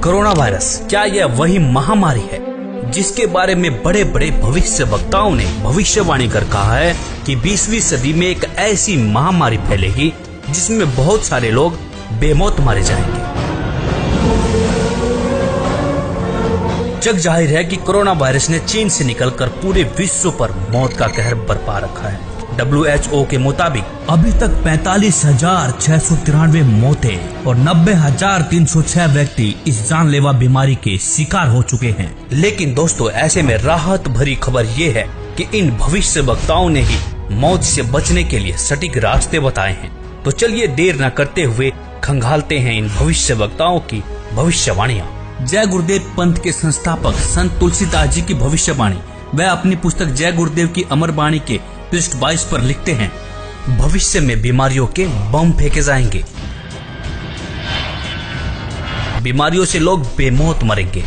Corona virus क्या यह वही महामारी है जिसके बारे में बड़े बड़े भविष्य वक्ताओं ने भविष्यवाणी कर कहा है कि 20वीं सदी में एक ऐसी महामारी फैलेगी जिसमें बहुत सारे लोग बेमौत मारे जाएंगे। जग जाहिर है कि कोरोना वायरस ने चीन से निकलकर पूरे विश्व पर मौत का कहर बरपा रखा है। WHO के मुताबिक अभी तक 45,693 मौतें और 90,306 व्यक्ति इस जानलेवा बीमारी के शिकार हो चुके हैं। लेकिन दोस्तों, ऐसे में राहत भरी खबर ये है कि इन भविष्य वक्ताओं ने ही मौत से बचने के लिए सटीक रास्ते बताए हैं। तो चलिए देर न करते हुए खंगालते हैं इन भविष्य वक्ताओं की भविष्यवाणियाँ। जय गुरुदेव पंथ के संस्थापक संत तुलसीदास जी की भविष्यवाणी। वह अपनी पुस्तक जय गुरुदेव की अमर वाणी के पृष्ठ 22 पर लिखते हैं, भविष्य में बीमारियों के बम फेंके जाएंगे, बीमारियों से लोग बेमौत मरेंगे।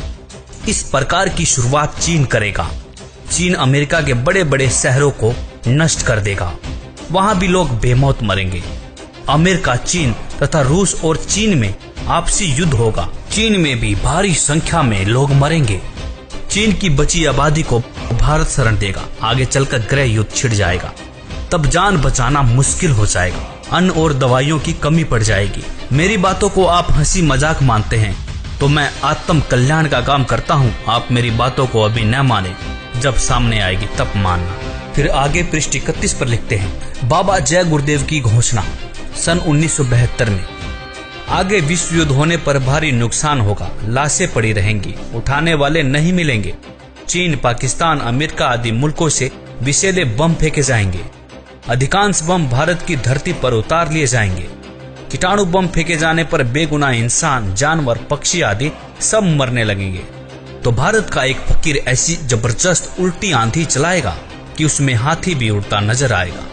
इस प्रकार की शुरुआत चीन करेगा। चीन अमेरिका के बड़े बड़े शहरों को नष्ट कर देगा, वहां भी लोग बेमौत मरेंगे। अमेरिका, चीन तथा रूस और चीन में आपसी युद्ध होगा। चीन में भी भारी संख्या में लोग मरेंगे। चीन की बची आबादी को भारत शरण देगा। आगे चलकर गृह युद्ध छिड़ जाएगा, तब जान बचाना मुश्किल हो जाएगा। अन्न और दवाइयों की कमी पड़ जाएगी। मेरी बातों को आप हंसी मजाक मानते हैं तो मैं आत्म कल्याण का काम करता हूँ। आप मेरी बातों को अभी न माने, जब सामने आएगी तब मानना। फिर आगे पृष्ठ 31 पर लिखते हैं, बाबा जय गुरुदेव की घोषणा सन 1972 में। आगे विश्व युद्ध होने पर भारी नुकसान होगा, लाशें पड़ी रहेंगी, उठाने वाले नहीं मिलेंगे। चीन, पाकिस्तान, अमेरिका आदि मुल्कों से विषैले बम फेंके जाएंगे। अधिकांश बम भारत की धरती पर उतार लिए जाएंगे। कीटाणु बम फेंके जाने पर बेगुनाह इंसान, जानवर, पक्षी आदि सब मरने लगेंगे। तो भारत का एक फकीर ऐसी जबरदस्त उल्टी आंधी चलाएगा कि उसमें हाथी भी उड़ता नजर आएगा।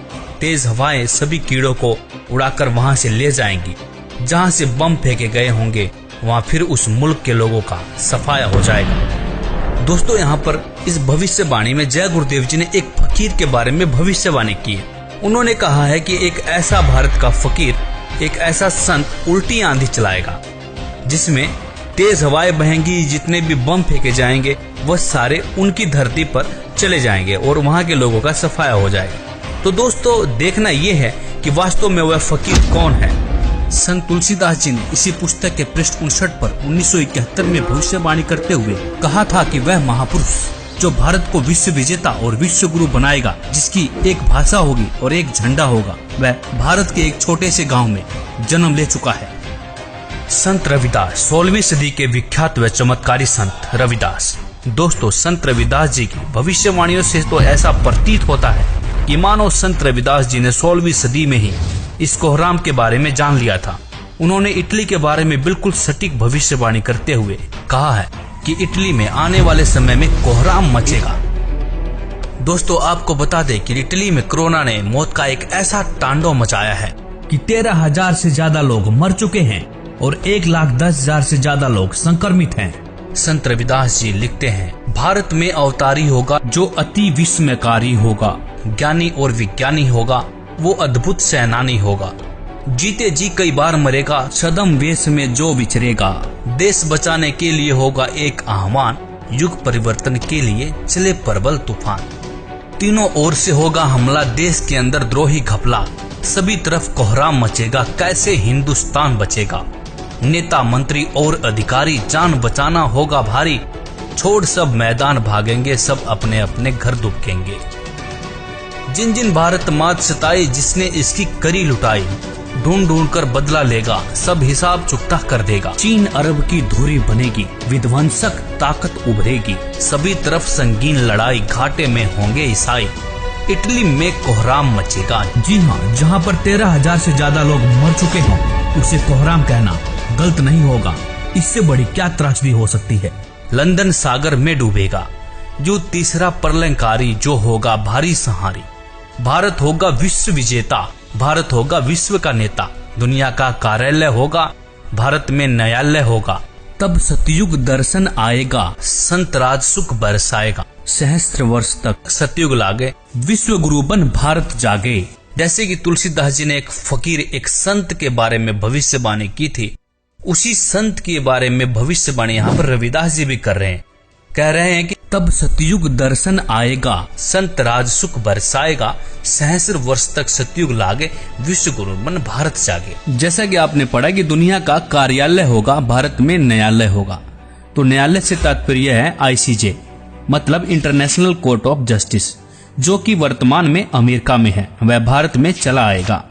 तेज हवाएं सभी कीड़ों को उड़ाकर वहां से ले जाएंगी। जहां से बम फेंके गए होंगे वहां फिर उस मुल्क के लोगों का सफाया हो जाएगा। दोस्तों, यहाँ पर इस भविष्यवाणी में जय गुरुदेव जी ने एक फकीर के बारे में भविष्यवाणी की है। उन्होंने कहा है कि एक ऐसा भारत का फकीर, एक ऐसा संत उल्टी आंधी चलाएगा जिसमें तेज हवाएं बहेंगी। जितने भी बम फेंके जाएंगे वह सारे उनकी धरती पर चले जाएंगे और वहां के लोगों का सफाया हो जाएगा। तो दोस्तों, देखना यह है कि वास्तव में वह फकीर कौन है। संत तुलसीदास जी ने इसी पुस्तक के पृष्ठ 59 पर 1971 में भविष्यवाणी करते हुए कहा था कि वह महापुरुष जो भारत को विश्व विजेता और विश्व गुरु बनाएगा, जिसकी एक भाषा होगी और एक झंडा होगा, वह भारत के एक छोटे से गांव में जन्म ले चुका है। संत रविदास, 16वीं सदी के विख्यात व चमत्कारी संत रविदास। दोस्तों, संत रविदास जी की भविष्यवाणियों से तो ऐसा प्रतीत होता है कि मानो संत रविदास जी ने 16वीं सदी में ही इस कोहराम के बारे में जान लिया था। उन्होंने इटली के बारे में बिल्कुल सटीक भविष्यवाणी करते हुए कहा है कि इटली में आने वाले समय में कोहराम मचेगा। दोस्तों, आपको बता दें कि इटली में कोरोना ने मौत का एक ऐसा तांडव मचाया है कि 13,000 से ज्यादा लोग मर चुके हैं और 1,10,000 से ज्यादा लोग संक्रमित हैं। संत रविदास जी लिखते हैं, भारत में अवतारी होगा जो अति विस्मयकारी होगा, ज्ञानी और विज्ञानी होगा, वो अद्भुत सेनानी होगा। जीते जी कई बार मरेगा, छद्म वेश में जो विचरेगा। देश बचाने के लिए होगा एक आह्वान, युग परिवर्तन के लिए चले प्रबल तूफान। तीनों ओर से होगा हमला, देश के अंदर द्रोही घपला। सभी तरफ कोहराम मचेगा, कैसे हिंदुस्तान बचेगा। नेता, मंत्री और अधिकारी, जान बचाना होगा भारी। छोड़ सब मैदान भागेंगे, सब अपने अपने घर दुबकेंगे। जिन जिन भारत मात सताई, जिसने इसकी करी लुटाई, ढूंढ ढूंढ कर बदला लेगा, सब हिसाब चुकता कर देगा। चीन अरब की धुरी बनेगी, विध्वंसक ताकत उभरेगी। सभी तरफ संगीन लड़ाई, घाटे में होंगे ईसाई। इटली में कोहराम मचेगा। जी हाँ, जहाँ पर 13,000 से ज्यादा लोग मर चुके हैं उसे कोहराम कहना गलत नहीं होगा। इससे बड़ी क्या त्रासदी हो सकती है। लंदन सागर में डूबेगा। जो तीसरा प्रलयंकारी, जो होगा भारी सहारी। भारत होगा विश्व विजेता, भारत होगा विश्व का नेता। दुनिया का कार्यालय होगा, भारत में न्यायालय होगा। तब सतयुग दर्शन आएगा, संत राज सुख बरसाएगा। सहस्त्र वर्ष तक सतयुग लागे, विश्व गुरु बन भारत जागे। जैसे कि तुलसीदास जी ने एक फकीर, एक संत के बारे में भविष्यवाणी की थी, उसी संत के बारे में भविष्यवाणी यहाँ पर रविदास जी भी कर रहे हैं। कह रहे हैं कि तब सतयुग दर्शन आएगा, संत राज सुख बरसाएगा, सहस्र वर्ष तक सतयुग लागे, विश्व गुरु मन भारत जागे। जैसा कि आपने पढ़ा कि दुनिया का कार्यालय होगा, भारत में न्यायालय होगा। तो न्यायालय से तात्पर्य है ICJ, मतलब इंटरनेशनल कोर्ट ऑफ जस्टिस, जो कि वर्तमान में अमेरिका में है, वह भारत में चला आएगा।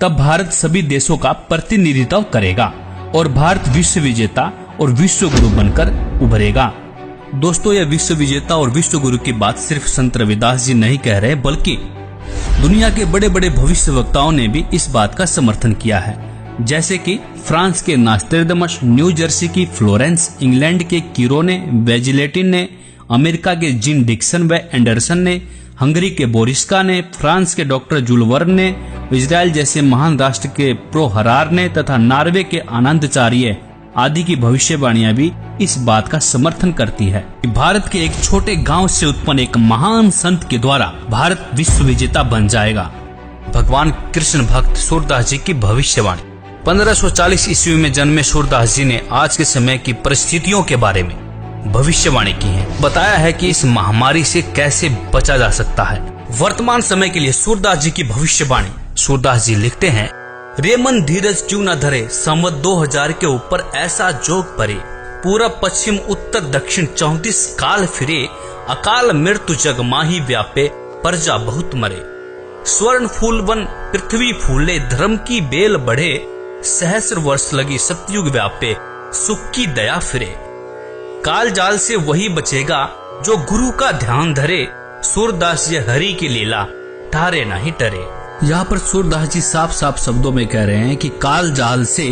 तब भारत सभी देशों का प्रतिनिधित्व करेगा और भारत विश्व विजेता और विश्व गुरु बनकर उभरेगा। दोस्तों, यह विश्व विजेता और विश्व गुरु की बात सिर्फ संत रविदास जी नहीं कह रहे, बल्कि दुनिया के बड़े बड़े भविष्यवक्ताओं ने भी इस बात का समर्थन किया है। जैसे कि फ्रांस के नास्ट्रेडमस, न्यू जर्सी की फ्लोरेंस, इंग्लैंड के किरोने, वेजिलेटिन ने, अमेरिका के जिन डिक्सन व एंडरसन ने, हंगरी के बोरिस्का ने, फ्रांस के डॉक्टर जूल वर्न ने, इजराइल जैसे महान राष्ट्र के प्रो हरार ने तथा नॉर्वे के आनंदचार्य आदि की भविष्यवाणियां भी इस बात का समर्थन करती है कि भारत के एक छोटे गांव से उत्पन्न एक महान संत के द्वारा भारत विश्व विजेता बन जाएगा। भगवान कृष्ण भक्त सूरदास जी की भविष्यवाणी। 1540 ईस्वी में जन्मे सूरदास जी ने आज के समय की परिस्थितियों के बारे में भविष्यवाणी की है। बताया है कि इस महामारी से कैसे बचा जा सकता है। वर्तमान समय के लिए सूरदास जी की भविष्यवाणी। सूरदास जी लिखते हैं, रे मन धीरज क्यों न धरे, संवत 2000 के ऊपर ऐसा जोग परे, पूरब पश्चिम उत्तर दक्षिण 34 काल फिरे, अकाल मृत्यु जग माही व्यापे, प्रजा बहुत मरे। स्वर्ण फूल वन पृथ्वी फूले, धर्म की बेल बढ़े, सहस्र वर्ष लगी सतयुग व्यापे, सुख की दया फिरे। काल जाल से वही बचेगा जो गुरु का ध्यान धरे, सूरदास जी हरि की लीला ठारे नहीं टरे। यहाँ पर सूरदास जी साफ साफ शब्दों में कह रहे हैं कि काल जाल से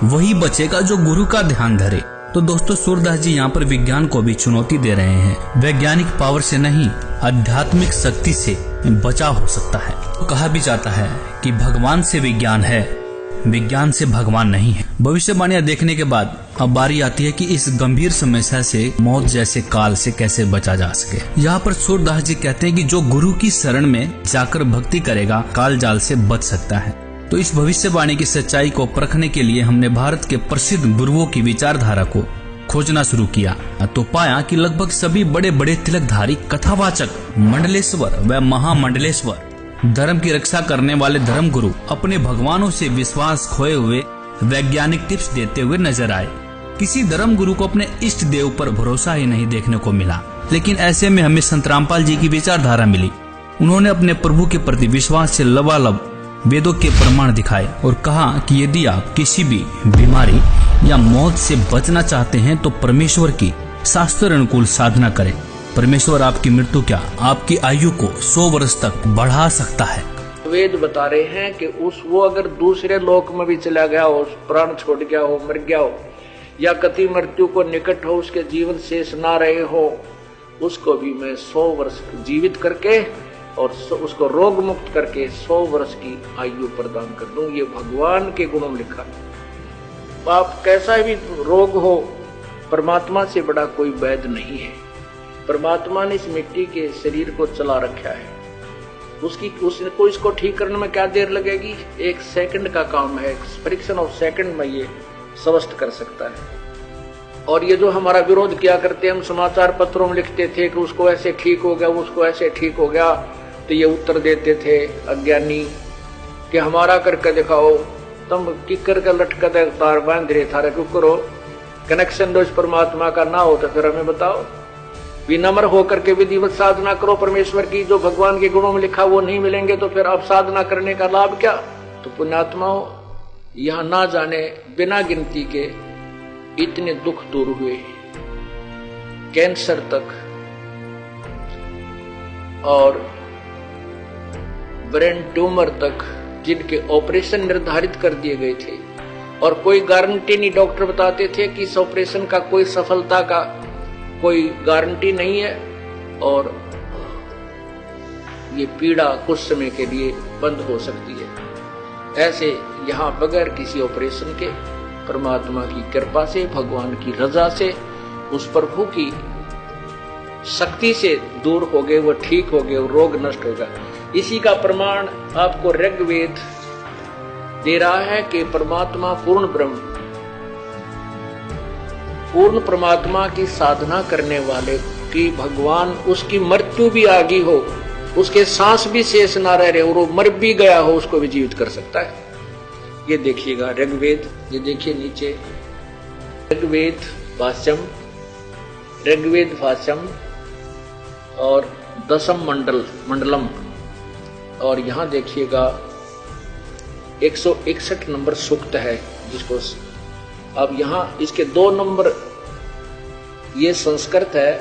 वही बचेगा जो गुरु का ध्यान धरे। तो दोस्तों, सूरदास जी यहाँ पर विज्ञान को भी चुनौती दे रहे हैं। वैज्ञानिक पावर से नहीं, आध्यात्मिक शक्ति से बचाव हो सकता है। तो कहा भी जाता है कि भगवान से विज्ञान है, विज्ञान से भगवान नहीं है। भविष्यवाणियां देखने के बाद अब बारी आती है कि इस गंभीर समस्या से, मौत जैसे काल से कैसे बचा जा सके। यहाँ पर सूरदास जी कहते हैं कि जो गुरु की शरण में जाकर भक्ति करेगा, काल जाल से बच सकता है। तो इस भविष्यवाणी की सच्चाई को परखने के लिए हमने भारत के प्रसिद्ध गुरुओं की विचारधारा को खोजना शुरू किया तो पाया कि लगभग सभी बड़े बड़े तिलकधारी, कथावाचक, मंडलेश्वर व महामंडलेश्वर, धर्म की रक्षा करने वाले धर्म गुरु अपने भगवानों से विश्वास खोए हुए वैज्ञानिक टिप्स देते हुए नजर आए। किसी धर्म गुरु को अपने इष्ट देव पर भरोसा ही नहीं देखने को मिला। लेकिन ऐसे में हमें संत रामपाल जी की विचारधारा मिली। उन्होंने अपने प्रभु के प्रति विश्वास से लबालब वेदों के प्रमाण दिखाए और कहा कि यदि आप किसी भी बीमारी या मौत से बचना चाहते हैं तो परमेश्वर की शास्त्र अनुकूल साधना करें। परमेश्वर आपकी मृत्यु क्या, आपकी आयु को 100 वर्ष तक बढ़ा सकता है। वेद बता रहे हैं कि वो अगर दूसरे लोक में भी चला गया हो, प्राण छोड़ गया हो, मर गया हो, या कति मृत्यु को निकट हो, उसके जीवन शेष ना रहे हो, उसको भी मैं 100 वर्ष जीवित करके और उसको रोग मुक्त करके 100 वर्ष की आयु प्रदान कर दूं। ये भगवान के गुणों में लिखा। आप कैसा भी रोग हो, परमात्मा से बड़ा कोई वैद्य नहीं है। परमात्मा ने इस मिट्टी के शरीर को चला रखा है। उसको इसको ठीक करने में क्या देर लगेगी? 1 सेकंड का काम है। फ्रिक्शन ऑफ सेकंड में ये स्वस्थ कर सकता है। और ये जो हमारा विरोध किया करते, हम समाचार पत्रों में लिखते थे कि उसको ऐसे ठीक हो गया, उसको ऐसे ठीक हो गया, तो ये उत्तर देते थे अज्ञानी कि हमारा करके दिखाओ। तुम किकर का लटका तार बांध रहे थारे क्यों करो? कनेक्शन दोष परमात्मा का ना हो तो फिर हमें बताओ। विनम्र होकर के विधिवत साधना करो परमेश्वर की। जो भगवान के गुणों में लिखा वो नहीं मिलेंगे तो फिर अब साधना करने का लाभ क्या? तो पुण्यात्माओं, यहां ना जाने बिना गिनती के इतने दुख दूर हुए, कैंसर तक और ब्रेन ट्यूमर तक, जिनके ऑपरेशन निर्धारित कर दिए गए थे और कोई गारंटी नहीं। डॉक्टर बताते थे कि इस ऑपरेशन का कोई सफलता का कोई गारंटी नहीं है और ये पीड़ा कुछ समय के लिए बंद हो सकती है। ऐसे यहां बगैर किसी ऑपरेशन के परमात्मा की कृपा से, भगवान की रजा से, उस प्रभु की शक्ति से दूर हो गए, वो ठीक हो गए, वो रोग नष्ट होगा। इसी का प्रमाण आपको ऋग्वेद दे रहा है कि परमात्मा पूर्ण ब्रह्म पूर्ण परमात्मा की साधना करने वाले की भगवान उसकी मृत्यु भी आ गई हो, उसके सांस भी शेष ना रह रहे और वो मर भी गया हो, उसको भी जीवित कर सकता है। ये देखिएगा ऋग्वेद, ये देखिए नीचे ऋग्वेद भाष्यम और दशम मंडलम, और यहाँ देखिएगा 161 नंबर सूक्त है, जिसको अब यहाँ इसके 2 नंबर, ये संस्कृत है,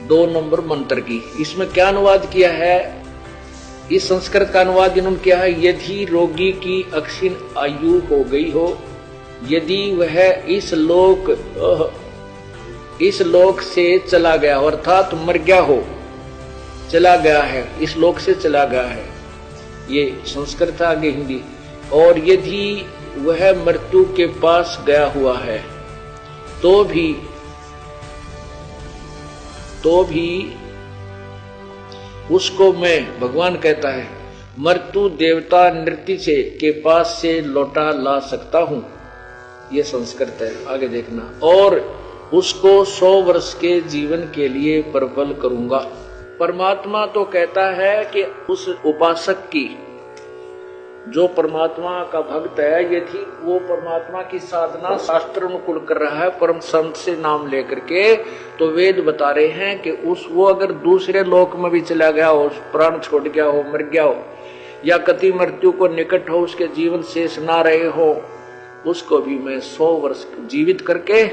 2 नंबर मंत्र की। इसमें क्या अनुवाद किया है, इस संस्कृत का अनुवाद इन्होंने किया है, यदि रोगी की अक्षीण आयु हो गई हो, यदि वह इस लोक से चला गया, अर्थात मर गया हो, चला गया है, इस लोक से चला गया है, ये संस्कृत आगे हिंदी। और यदि वह मृत्यु के पास गया हुआ है तो भी उसको मैं, भगवान कहता है, मृत्यु देवता नृत्य से के पास से लौटा ला सकता हूं, ये संस्कृत है, आगे देखना। और उसको 100 वर्ष के जीवन के लिए प्रबल करूंगा। परमात्मा तो कहता है कि उस उपासक की, जो परमात्मा का भक्त है, यदि वो परमात्मा की साधना शास्त्र अनुकूल कर रहा है, परम संत से नाम लेकर के, तो वेद बता रहे हैं कि वो अगर दूसरे लोक में भी चला गया हो, प्राण छोड़ गया हो, मर गया हो, या कति मृत्यु को निकट हो, उसके जीवन शेष ना रहे हो, उसको भी मैं 100 वर्ष जीवित करके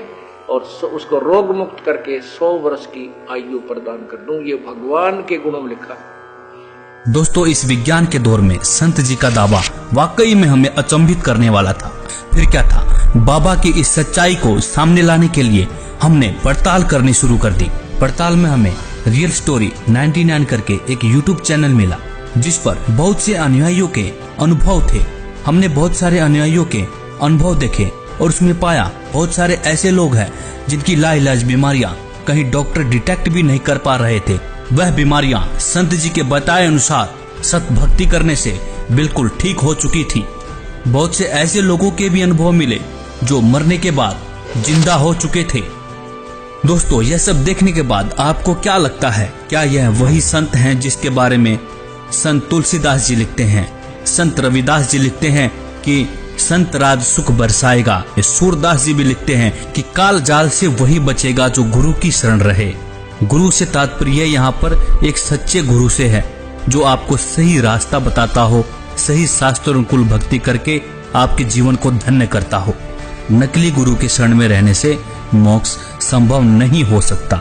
और उसको रोग मुक्त करके 100 वर्ष की आयु प्रदान कर दूं। ये भगवान के गुणों में लिखा है। दोस्तों, इस विज्ञान के दौर में संत जी का दावा वाकई में हमें अचंभित करने वाला था। फिर क्या था, बाबा की इस सच्चाई को सामने लाने के लिए हमने पड़ताल करनी शुरू कर दी। पड़ताल में हमें रियल स्टोरी 99 करके एक यूट्यूब चैनल मिला, जिस पर बहुत से अनुयायियों के अनुभव थे। हमने बहुत सारे अनुयायियों के अनुभव देखे और उसमें पाया बहुत सारे ऐसे लोग हैं जिनकी लाइलाज बीमारियां कहीं डॉक्टर डिटेक्ट भी नहीं कर पा रहे थे। वह बीमारियां संत जी के बताए अनुसार सत भक्ति करने से बिल्कुल ठीक हो चुकी थी। बहुत से ऐसे लोगों के भी अनुभव मिले जो मरने के बाद जिंदा हो चुके थे। दोस्तों, यह सब देखने के बाद आपको क्या लगता है, क्या यह वही संत हैं जिसके बारे में संत तुलसीदास जी लिखते हैं, संत रविदास जी लिखते हैं कि संत राज सुख बरसाएगा? सूरदास जी भी लिखते हैं कि काल जाल से वही बचेगा जो गुरु की शरण रहे। गुरु से तात्पर्य यहाँ पर एक सच्चे गुरु से है, जो आपको सही रास्ता बताता हो, सही शास्त्र अनुकूल भक्ति करके आपके जीवन को धन्य करता हो। नकली गुरु के शरण में रहने से मोक्ष संभव नहीं हो सकता।